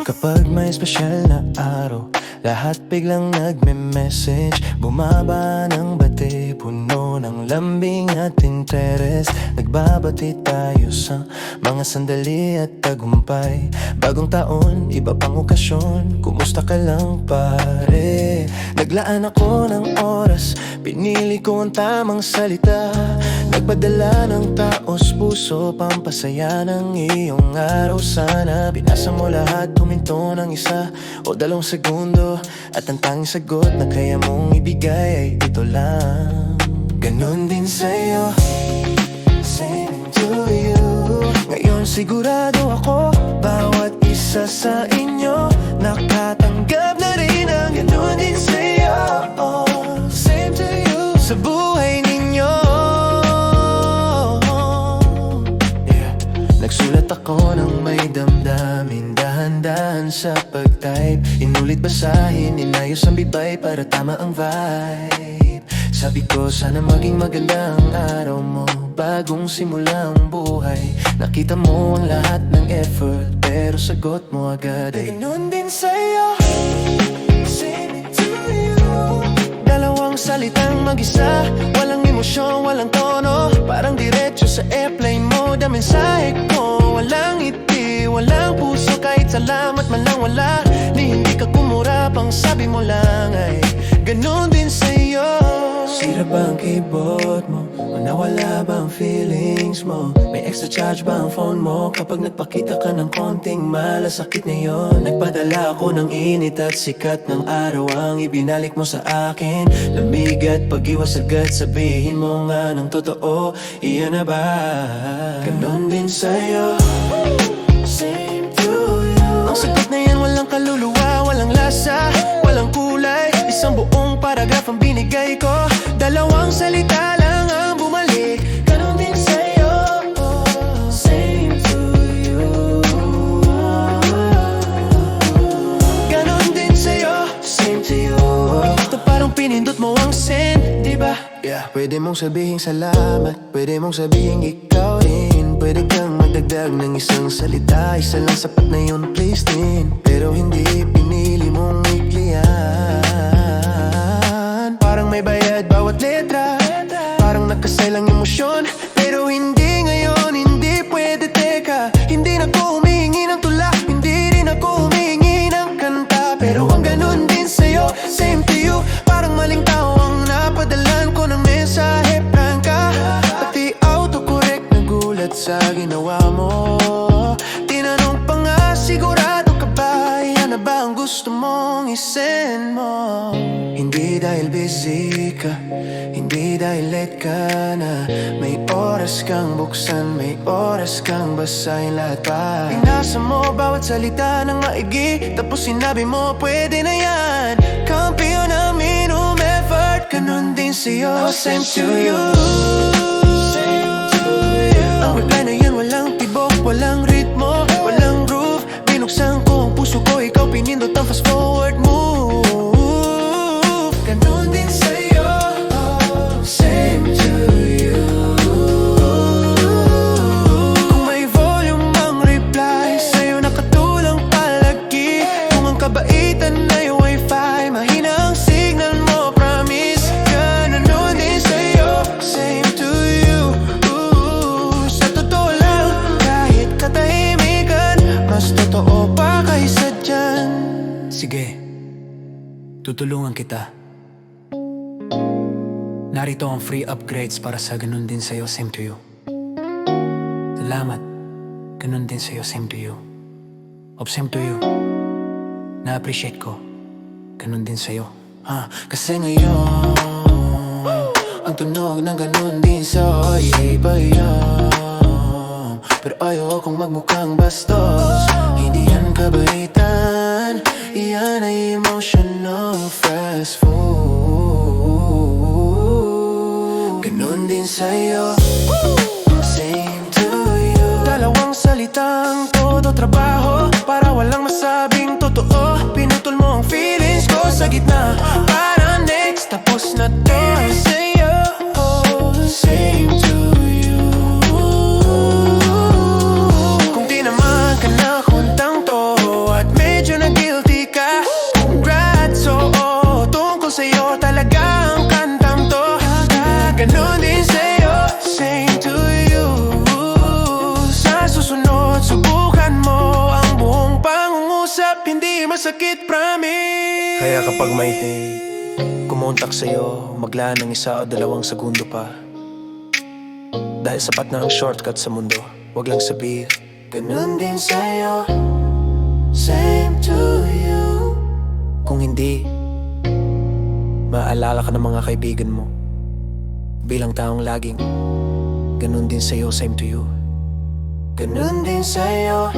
Kapag may espesyal na araw, lahat biglang nagme-message. Bumaba ng bate, puno ng lambing at interes. Nagbabati tayo sa mga sandali at tagumpay. Bagong taon, iba pang okasyon, kumusta ka lang pare? Naglaan ako ng oras, pinili ko ang tamang salita. Nagpadala ng taos puso, pampasaya ng iyong araw. Sana binasa mo lahat, huminto ng isa o dalawang segundo, at ang tanging sagot na kaya mong ibigay ay ito lang. Ganon din sa'yo, same to you. Ngayon sigurado ako, bawat isa sa inyo nakatanggap na rin ang ganon din sa'yo, same to you. Sa buhay ninyo, nagsulat ako ng may damdamin, dahan-dahan sa pag-type. Inulit basahin, inayos ang bibay para tama ang vibe. Sabi ko sana maging maganda ang araw mo, bagong simula ang buhay. Nakita mo ang lahat ng effort, pero sagot mo agad ay ganun din sa'yo, same to you. Dalawang salitang mag-isa, walang emosyon, walang tono, parang diretso sa airplane mode ang mensahe ko. Walang ngiti, walang puso, kahit salamat man lang wala. Ni hindi ka kumura, pang sabi mo lang ay ganun din sa'yo. Sira ba ang keyboard mo? O nawala ba ang feelings mo? May extra charge ba ang phone mo? Kapag nagpakita ka ng konting malasakit ngayon. Nagpadala ako ng init at sikat ng araw ang ibinalik mo sa akin. Lamig at pag-iwas agad, sabihin mo nga ng totoo, iyan na ba? Ganon din sa'yo, same to you. Ang sagot na yan walang kaluluwa, walang lasa, walang kulay. Isang buong paragraph ang binigay ko, dalawang salita lang ang bumalik. Ganon din sa'yo, same to you. Ganon din sa'yo, same to you. Ito parang pinindot mo ang send, diba? Yeah. Pwede mong sabihin salamat, pwede mong sabihin ikaw rin. Pwede kang magdagdag ng isang salita, isa lang sapat na yun, please din. Pero hindi pinili mong iklian. Parang may bayad bawat letra, parang nakasay lang emosyon. Pero hindi ngayon, hindi pwede, teka. Hindi na ko humihingi ng tula, hindi rin ako humihingi ng kanta. Pero ang ganun din sa'yo, same to you. Parang maling tao ang napadalan ko ng mensahe, prangka. Pati autocorrect nagulat sa ginawa mo. Tinanong pa nga, sigurado ka ba? Yan na ba ang gusto mong isend mo? Hindi dahil busy ka, hindi dahil late ka na. May oras kang buksan, may oras kang basahin lahat pa. Pinasa mo bawat salita ng maigi, tapos sinabi mo pwede na yan. Kampiyon ang minimum effort, ganun din sa'yo, same to you. Ang reply na yan walang tibok, walang ritmo, walang groove. Binuksan ko ang puso ko, ikaw pinindot ang fast forward move. Ganun din sa'yo, same to you. Kung may volume ang reply, sa'yo nakatulang palagi. Kung ang kabaitan ay wifi, mahina ang signal mo, promise. Ganun din sa'yo, same to you. Sa totoo lang, kahit katahimikan, mas totoo pa kaysa dyan. Sige, tutulungan kita. Narito ang free upgrades para sa ganun din sa'yo, same to you. Salamat, ganun din sa'yo, same to you. Of same to you, na-appreciate ko, ganun din sa'yo. Kasi ngayon, ang tunog ng ganun din sa'yo ay iba yan. Pero ayaw kong magmukhang bastos, hindi yan kabaitan, iyan ay emotional fast food. Ganun din sa'yo, same to you. Dalawang salitang todo trabaho, para walang masabing totoo. Pinutol mo ang feelings ko sa gitna, para next, tapos na to. Sa'yo, same to you. Kung di naman ka na kuntang to, at medyo Kaya kapag may kumontak sa'yo, maglaan ng 1 o 2 segundo pa. Dahil sapat na ang shortcut sa mundo. Huwag lang sabihin ganun din sa'yo, same to you. Kung hindi, maaalala ka ng mga kaibigan mo bilang taong laging ganun din sa'yo, same to you. Ganun din sa'yo,